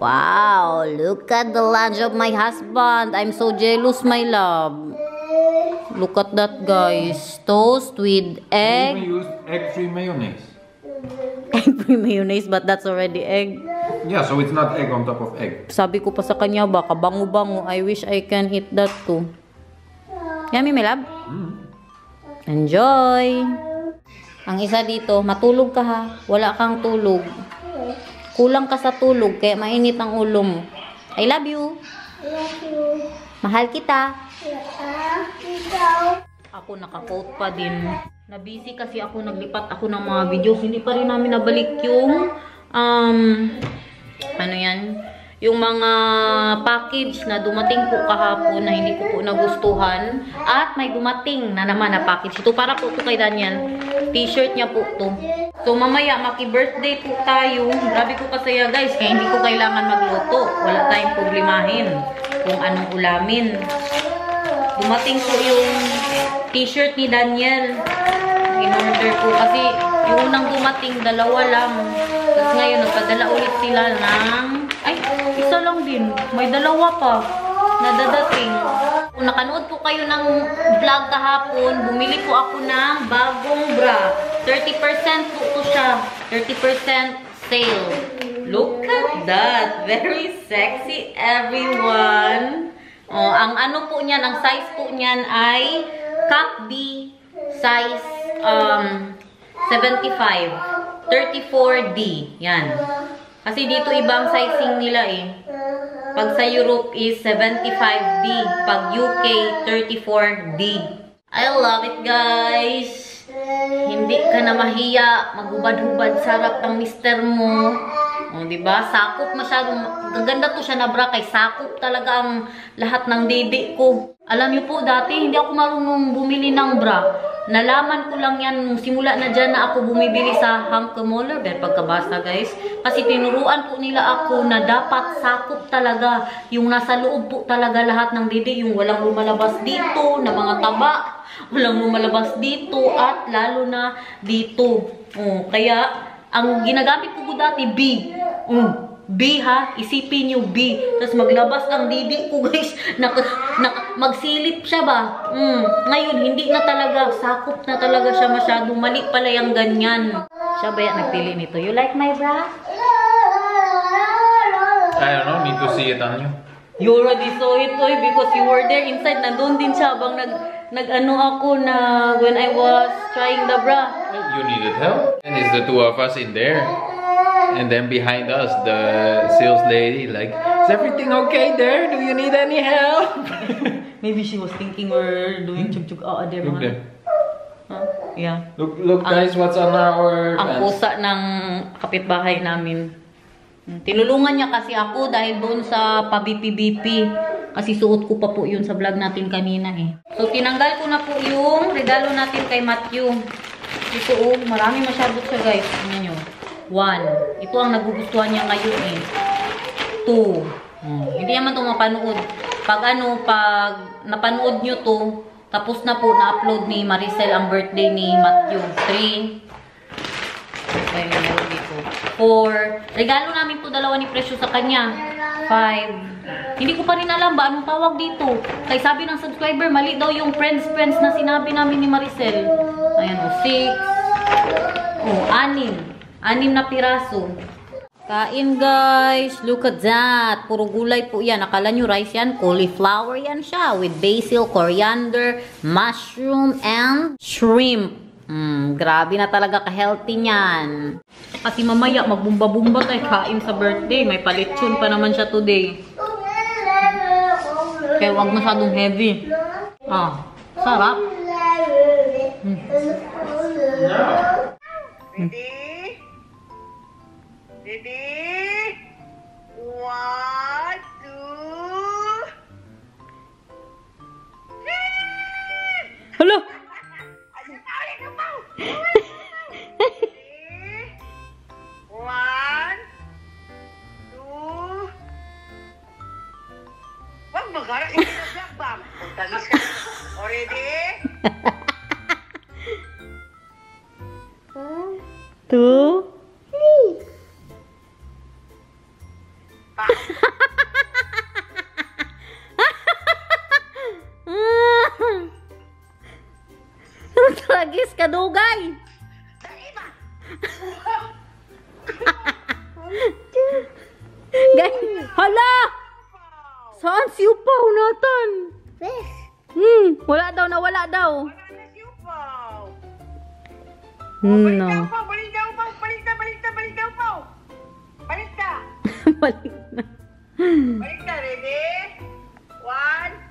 Wow, look at the lunch of my husband. I'm so jealous, my love. Look at that, guys. Toast with egg. I even used egg-free mayonnaise. Egg-free mayonnaise, but that's already egg. Yeah, so it's not egg on top of egg. Sabi ko pa sa kanya, baka bango-bango. I wish I can eat that too. Yummy, my love. Enjoy! Ang isa dito, matulog ka ha. Wala kang tulog. Kulang ka sa tulog, kaya mainit ang ulo mo. I love you. Mahal kita. Ako naka-quote pa din. Na-busy kasi ako, naglipat ako ng mga videos. Hindi pa rin namin nabalik yung ano yan? Yung mga package na dumating po kahapon na hindi ko po nagustuhan. At may dumating na naman na package. Ito para po ito kay Daniel. T-shirt niya po ito. So mamaya, maki-birthday po tayo. Grabe ko kasaya guys, kaya hindi ko kailangan magluto. Wala tayong problemahin kung anong ulamin. Dumating po yung t-shirt ni Daniel. In-order po kasi yung unang dumating, dalawa lang. Tapos ngayon, nagpadala ulit sila ng... Ay, isa lang din. May dalawa pa na dadating. Kung nakanood po kayo ng vlog kahapon, bumili po ako ng bagong bra. 30% po ito siya. 30% sale. Look at that. Very sexy, everyone. Oh, ang ano po niyan, ang size po niyan ay cup B size 75. 34D. Yan. Kasi dito ibang sizing nila eh. Pag sa Europe is 75D. Pag UK, 34D. I love it, guys. Hindi ka na mahiya. Maghubad-hubad sa harap ng mister mo. O, diba? Sakop masyadong. Gaganda to siya na bra. Kay sakop talaga ang lahat ng dede ko. Alam niyo po, dati hindi ako marunong bumili ng bra. Nalaman ko lang yan nung simula na dyan na ako bumibili sa Hanke Moller. Pero pagkabasa guys. Kasi tinuruan po nila ako na dapat sakop talaga. Yung nasa loob po talaga lahat ng dede. Yung walang lumalabas dito na mga taba. Walang lumalabas dito at lalo na dito. Kaya ang ginagamit ko dati B. B ha, isipin nyo B. Tapos maglabas ang didi ko guys. Magsilip siya ba? Ngayon, hindi na talaga. Sakop na talaga siya masyado. Mali pala yung ganyan. Siya ba yan nagpili nito? You like my bra? I don't know, need to see it on you. You already saw it, oy, because you were there inside. Nandun din siya bang nag-ano ako na when I was trying the bra. You needed help. And it's the two of us in there. And then behind us, the sales lady, like, is everything okay there? Do you need any help? Maybe she was thinking we're doing chug-chug. There, look there. Yeah. Look guys, what's on our ang pants? pusa ng kapitbahay namin. Tinulungan niya kasi ako dahil doon sa pa-BP-BP. Kasi suot ko pa po yun sa vlog natin kanina eh. So, tinanggal ko na po yung regalo natin kay Matthew. Ito marami masyado siya guys. Tingnan nyo. 1. Ito ang nagugustuhan niya ngayon eh. 2. Hindi naman ito mapanood. Pag napanood nyo to, tapos na po na-upload ni Maricel ang birthday ni Matthew. 3. Ayun, meron dito. 4. Regalo namin po dalawa ni Presyo sa kanya. 5. Hindi ko pa rin alam ba anong tawag dito. Kaya sabi ng subscriber, mali daw yung friends na sinabi namin ni Maricel. Ayan o, 6. 6 na piraso. Kain guys. Look at that. Puro gulay po yan. Akala nyo rice yan? Cauliflower yan siya. With basil, coriander, mushroom, and shrimp. Grabe na talaga ka-healthy niyan. Kasi mamaya magbumba-bumba tayo kain sa birthday. May palitsyon pa naman siya today. Kaya wag masyadong heavy. Sarap. Ready? Ready? 1, 2. Hala! Wag magharap ito sa vlog ba? Tagis ka. Ready? 2. lollipop. Tragis ka, dugay. Daiba. Guys, hala! Saan si Upaw, Nathan? Wala daw, nawala daw. Wala na si Upaw. No. Balik daw, Upaw. Balik daw, Upaw. Balik daw, Upaw. Balik ka. Balik na. Balik ka, ready? 1.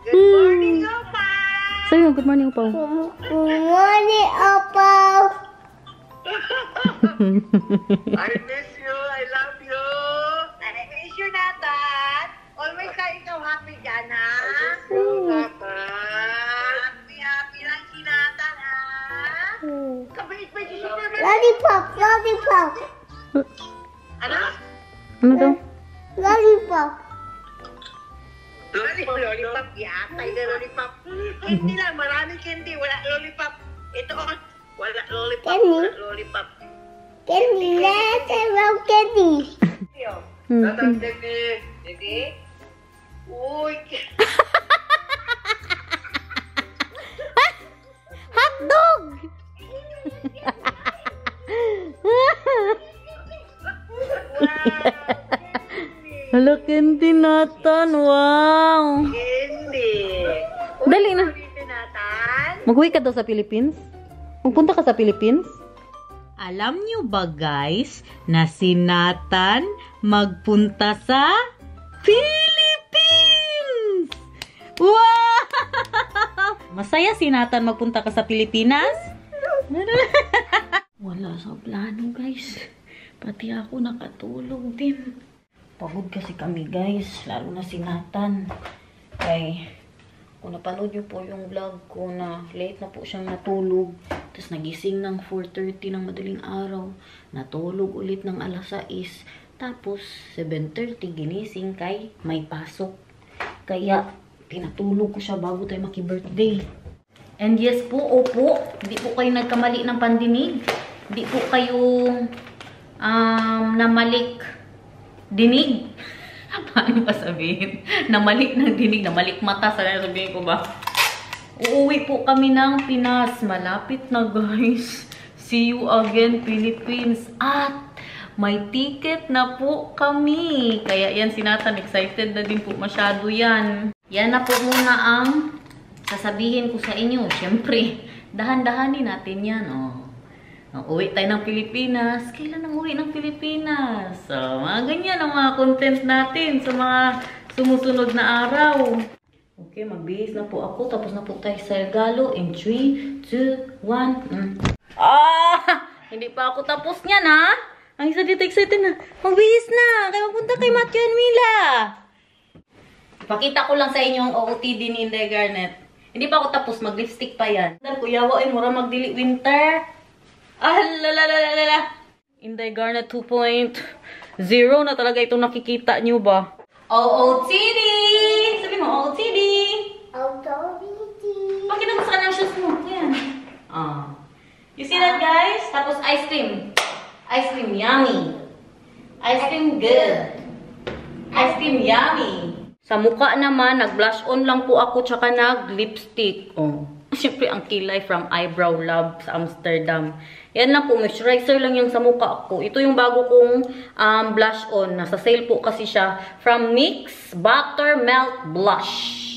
Good morning, Upaw. Sabi mo, good morning, Upaw. I miss you. I love you. I miss you, Nathan. Always ka ikaw happy dyan, ha? Happy, happy lang si Nathan, ha? Kabait ba si Superman? Lollipop. Ano? Ano daw? Lollipop. Lollipop. Yatay na lollipop. Candy lang. Maraming candy. Wala lollipop. Ito, oh. Wala lollipop. Candy? Wala lollipop. Candy. Let's have candy. Nathan, candy. Candy? Uy. Hotdog! Hala, candy, Nathan. Wow! Candy. Dali na. Candy, Nathan. Mag-uwi ka daw sa Philippines? Magpunta ka sa Philippines? Alam niyo ba guys, na si Nathan magpunta sa Philippines! Wow! Masaya si Nathan magpunta ka sa Pilipinas? Wala sa plano guys. Pati ako nakatulog din. Pagod kasi kami guys, lalo na si Nathan. Kaya kung napanood nyo po yung vlog ko na late na po siyang natulog. Tapos nagising ng 4:30 ng madaling araw. Natulog ulit ng alas 6. Tapos 7:30 ginising kay may pasok. Kaya pinatulog ko siya bago tayo maki-birthday. And yes po, opo, hindi po kayo nagkamali ng pandinig. Hindi po kayo namalik dinig. Paano pa sabihin? Namalik ng dinig, namalik mata. Sana sabihin ko ba? Uuwi po kami ng Pinas. Malapit na guys. See you again, Philippines. At may ticket na po kami. Kaya yan si Nathan, excited na din po masyado yan. Yan na po muna ang sasabihin ko sa inyo. Siyempre, dahan-dahanin natin yan. Uwi tayo ng Pilipinas. Kailan ang uwi ng Pilipinas? So, mga ganyan ang mga content natin sa mga sumusunod na araw. Okay, magbihis na po ako. Tapos na po tayo sa regalo. In 3, 2, 1. Hindi pa ako tapos niyan, ha? Ang isa dito excited na. Magbihis na. Kaya magpunta kay Matthew and Mila. Pakita ko lang sa inyo ang OOTD ni Inday Garnet. Hindi pa ako tapos. Mag-lipstick pa yan. Kuya, ay mura magdili winter. Lalalala. Inday Garnet 2.0 na talaga itong nakikita nyo ba? OOTD! Sabi mo, OOTD! Pakita mo sa kanang shoes mo. Ayan. You see that, guys? Tapos ice cream. Ice cream, yummy. Ice cream, good. Ice cream, yummy. Sa mukha naman, nag-blush on lang po ako tsaka nag-lipstick. Siyempre, ang kilay from Eyebrow Love sa Amsterdam. Yan na po, moisturizer lang yung sa mukha ko. Ito yung bago kong blush on. Nasa sale po kasi siya. From NYX Buttermelt Blush.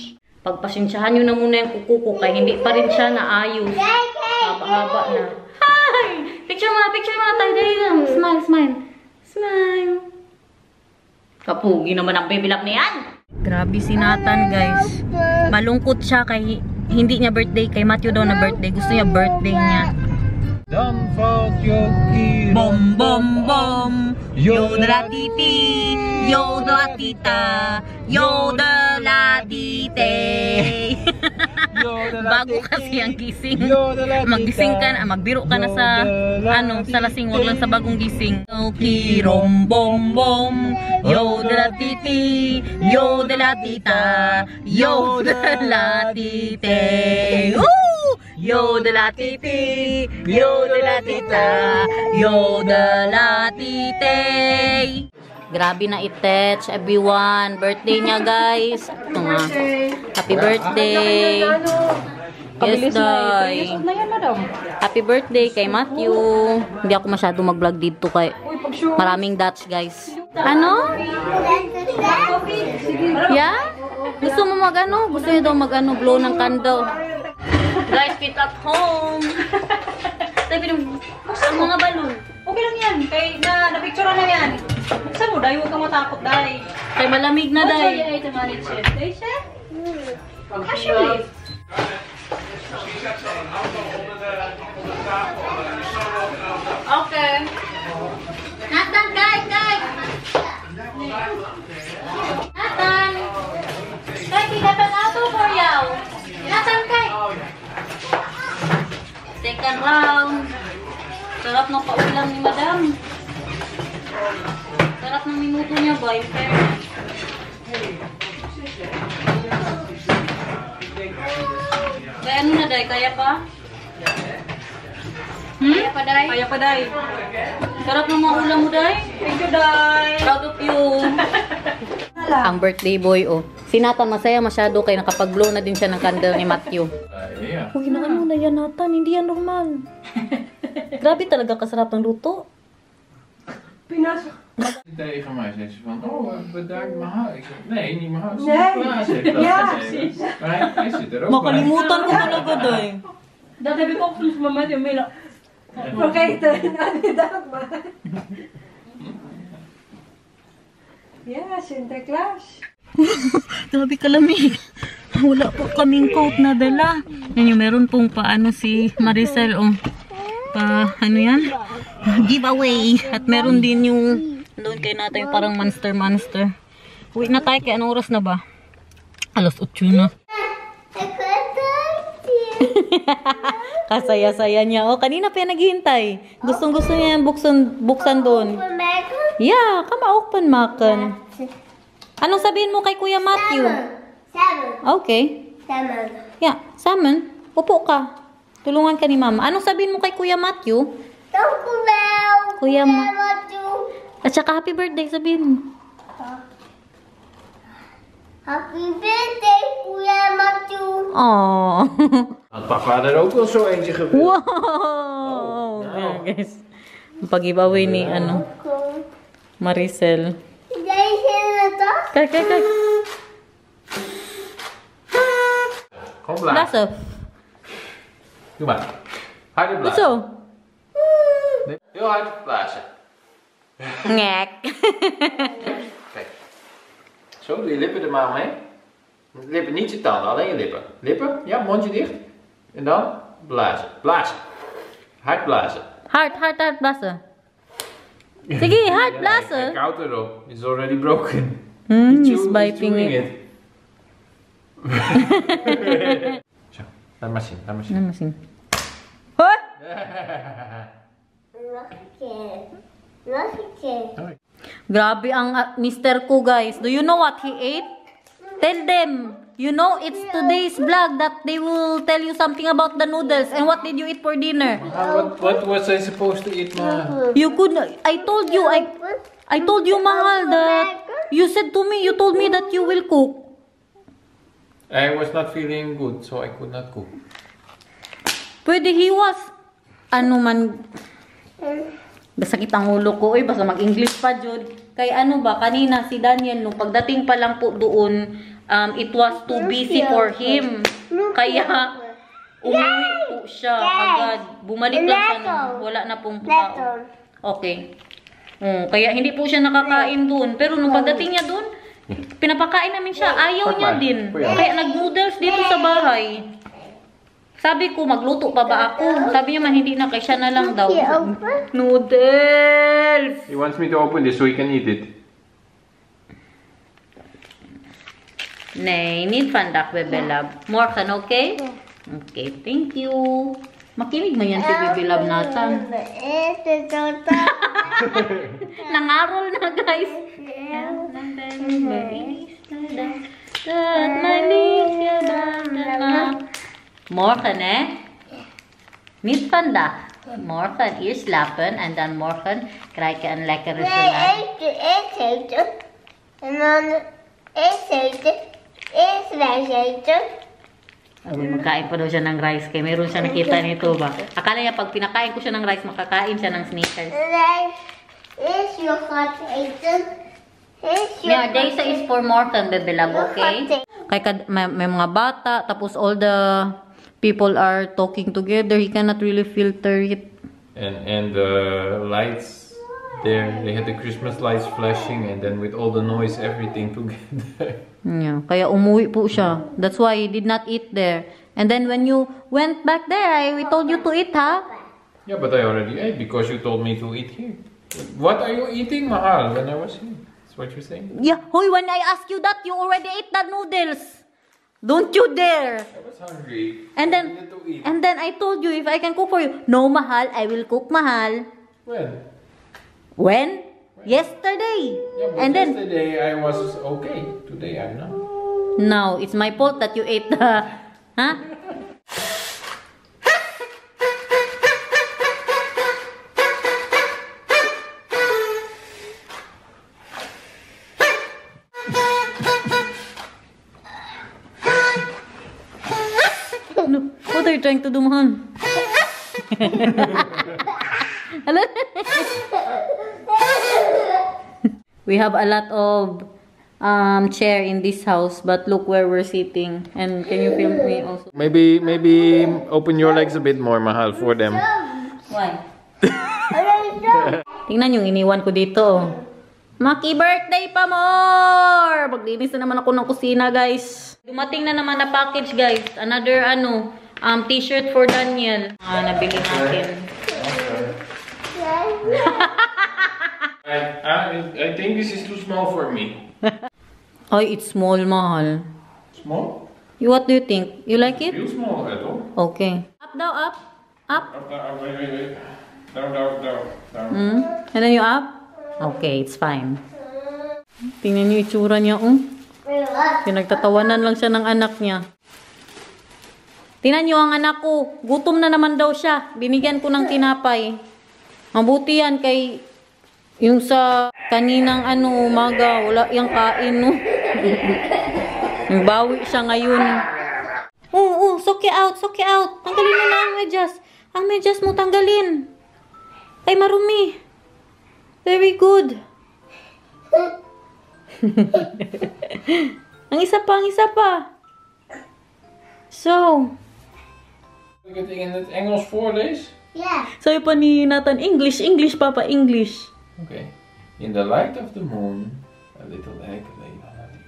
Pagpasensyahan nyo na muna yung kuko ko kaya hindi pa rin siya naayos. Haba-haba na. Hi! Picture mo na tayo. Dali lang. Smile, smile. Smile. Kapugi naman ang bibilak na yan. Grabe si Nathan, guys. Malungkot siya kay hindi niya birthday. Kay Matthew daw na birthday. Gusto niya birthday niya. Bom bom bom, yodla titi, yodla tita, yodla tite. Bago kasi ang gising. Maggising ka na, magbiro ka na sa sa lasing, wag lang sa bagong gising. Kirom bom bom, yo de la titi, yo de la tita, yo de la tite. Yo de la titi, yo de la tita, yo de la tite. Grabe na itech, everyone. Birthday niya, guys. Ito nga. Happy birthday. Yes, Day. Happy birthday kay Matthew. Hindi ako masyado mag-vlog dito kay maraming Dutch, guys. Ano? Yeah? Gusto mo mag-ano? Gusto niyo daw mag-ano? Blow ng candle. Guys, fit at home. Sabi nung, ang mga balon. Okay lang yan. Kay na-picture na yan. Buksan mo, Day. Huwag kang matakot, Day. Kay malamig na, Day. Day, to manage it. Day, chef? Actually. Okay. Nathan, guys. Nathan. Guys, Nathan, auto for you. Nathan, guys. Second round. Sarap ng paulam ni Madam. Sarap ng minuto niya ba? Yung fairness. Kaya ano na, Day? Kaya pa? Kaya pa, Day? Kaya pa, Day. Sarap ng mga ulam mo, Day. Thank you, Day. Proud of you. Ang birthday boy, oh. Si Nathan masaya masyado kay nakapag-blow na din siya ng candle ni Matthew. Yeah. Uy, ano na yan, Nathan? Hindi yan normal. Grabe talaga kasarap ng luto. Pinasok. Tegen mij zei ze van, oh, bedankt mijn huis. Nee, niet mijn huis. Nee. Klaas heeft dat Ja, gezegd. Maar hij zit er ook Makalimutan ko talaga, Day. Dat heb ik opgelost met Matthew Mila. Vergeten. Inderdaad, man. Ja, Sinterklaas. Grabe kalamig. Wala po kaming coat na dala. Yan yung meron pong paano si Maricel, oh. Ano yan? Giveaway. At meron din yung doon kay natin yung parang monster. Uwi na tayo kaya anong oras na ba? Alas 8 na. Kasaya-saya niya. Oh, kanina pa yan naghihintay. Gustong-gusto niya yung buksan doon. Yeah, come open, Makan. Anong sabihin mo kay Kuya Matthew? Okay. Yeah, salmon. Upo ka. Tulungan ka ni Mama. Anong sabihin mo kay Kuya Matthew? Kuya Matthew. At saka happy birthday sabihin mo. Happy birthday, Kuya Matthew. Oh. Had papa er ook wel zo eentje gewild. Wow. Ayan, guys. Ang pag-giveaway ni Maricel. Kijk. Gewoon blazen. Blazen. Doe maar. Harder Goed blazen. zo. Heel hard blazen. Ngek. Kijk. Zo, doe je lippen er maar omheen. Lippen, niet je tanden, alleen je lippen. Lippen, ja, mondje dicht. En dan blazen. Blazen. Hard blazen. Hard blazen. Sige, hard blazen. Koud erop. It's already broken. He's biting it. Zo, laat maar zien. Ano masin? Hoy! Grabe ang Mr. ko, guys. Do you know what he ate? Tell them. You know, it's today's vlog that they will tell you something about the noodles. And what did you eat for dinner? What was I supposed to eat, Ma? You could. I told you, Mahal, that you said to me, you told me that you will cook. I was not feeling good, so I could not cook. Pwede he was, ano man, sakit ang ulo ko, basta mag-English pa, Jud. Kay ano ba, kanina si Daniel, nung pagdating pa lang po doon, it was too busy for him. Kaya, umuwi po siya agad. Bumalik lang siya nung wala na pong tao. Okay. Kaya hindi po siya nakakain doon. Pero nung pagdating niya doon, pinapakain namin siya. Ayaw niya din. Kaya nag-noodles dito sa bahay. Sabi ko, magluto pa ba ako? Sabi niya man, hindi na, kaya siya na lang daw. Noodles! He wants me to open this so he can eat it. Nee, niet vandaag, Bebelab. Morgen, oké? Okay, thank you. Makinig man yan si Baby Love Nathan. Nangarol na, guys. Morgen, hè? Niet vandaag. Morgen eerst slapen en dan morgen krijg je een lekkere salade. Eerst eten. En dan eerst eten. Eerst rijst eten. Magkain pa daw siya ng rice kaya meron siya nakita nito ba. Akala niya pag pinakain ko siya ng rice, makakain siya ng Snickers. Rijst. Eerst yoghurt eten. Eerst Yeah, yoghurt deze is for Morten, Baby Love, okay? Kaya may mga bata, tapos all the people are talking together, he cannot really filter it. And the lights there, they had the Christmas lights flashing, and then with all the noise, everything together. Yeah, kaya umuwi po siya. That's why he did not eat there. And then when you went back there, we told you to eat, huh? Yeah, but I already ate because you told me to eat here. What are you eating, Mahal, when I was here? That's what you're saying? Yeah, hoy, when I asked you that, you already ate the noodles. Don't you dare. I was hungry. And I needed to eat. then I told you if I can cook for you. No, Mahal, I will cook, Mahal. When? When? Yesterday. Yeah, but And then yesterday I was okay. Today I'm not. now it's my fault that you ate the, huh? No, what are you trying to do, Mahal? Hello? We have a lot of chair in this house, but look where we're sitting. And can you film me also? Maybe open your legs a bit more, Mahal, for them. Why? Tingnan yung iniwan ko dito. Maki birthday pa more! Maglinis na naman ako ng kusina, guys. Dumating na naman na package, guys. Another t-shirt for Daniel. Nabili natin. I think this is too small for me. Ay, it's small, Mahal. Small? What do you think? You like it? Feel small at all. Okay. Up daw, up. Up. Up, wait. Down. And then you up? Okay, it's fine. Tingnan niyo yung itsura niya, Pinagtatawanan lang siya ng anak niya. Tingnan niyo ang anak ko. Gutom na naman daw siya. Binigyan ko ng tinapay. Mabuti yan kay yung sa kaninang umaga. Wala yung kain, no? Bawi siya ngayon. Soke out. Tanggalin mo na ang medyas. Ang medyas mo, tanggalin. Ay, marumi. Very good. Ang isa pa. So. Ik het in het Engels voorlees? Yeah. Sabi pa ni Nathan, English, Papa, English. Okay. In the light of the moon, a little egg lay on a leaf.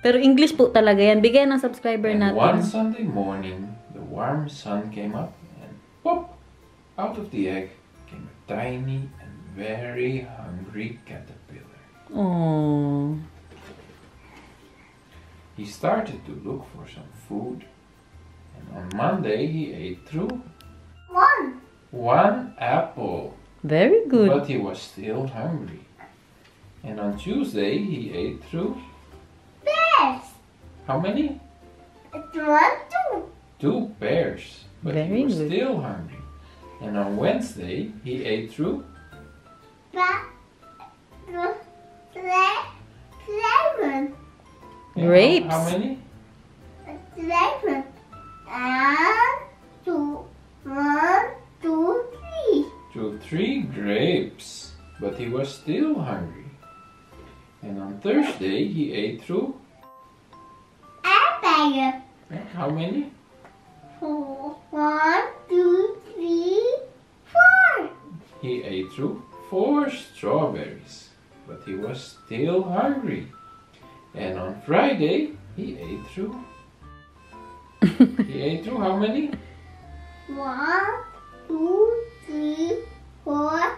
Pero English po talaga yan. Bigyan ng subscriber And one natin. Sunday morning, the warm sun came up, and pop! Out of the egg came a tiny and very hungry caterpillar. Oh. He started to look for some food, and on Monday he ate through one apple, Very good. but he was still hungry. And on Tuesday he ate through Bears. how many? 2 pears, but Very he was good. still hungry. And on Wednesday he ate through Lemon. Grapes. How many? Lemon. And 2, 1, 2, 3. Through 3 grapes, but he was still hungry. And on Thursday he ate through Apple. how many? 1, 2, 3, 4. He ate through 4 strawberries, but he was still hungry. And on Friday he ate through how many? 1, 2, 3, 4,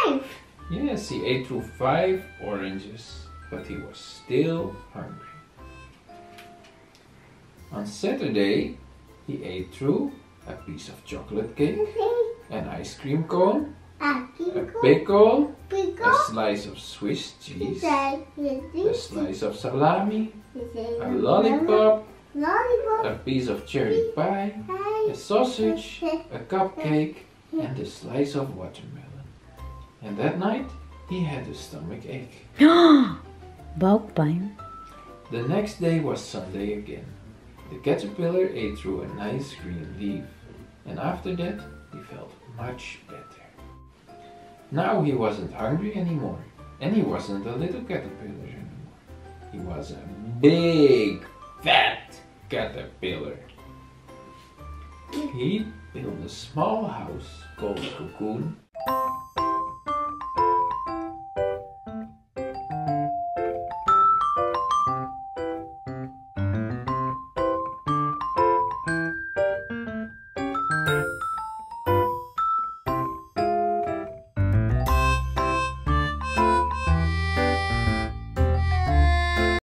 5. Yes, he ate through 5 oranges, but he was still hungry. On Saturday he ate through a piece of chocolate cake, an ice cream cone, a pickle, a slice of Swiss cheese, a slice of salami, a lollipop, a piece of cherry pie, a sausage, a cupcake, and a slice of watermelon. And that night, he had a stomach ache. Bauchpijn. The next day was Sunday again. The caterpillar ate through a nice green leaf, and after that, he felt much better. Now he wasn't hungry anymore, and he wasn't a little caterpillar anymore. He was a big, fat caterpillar. He built a small house called a cocoon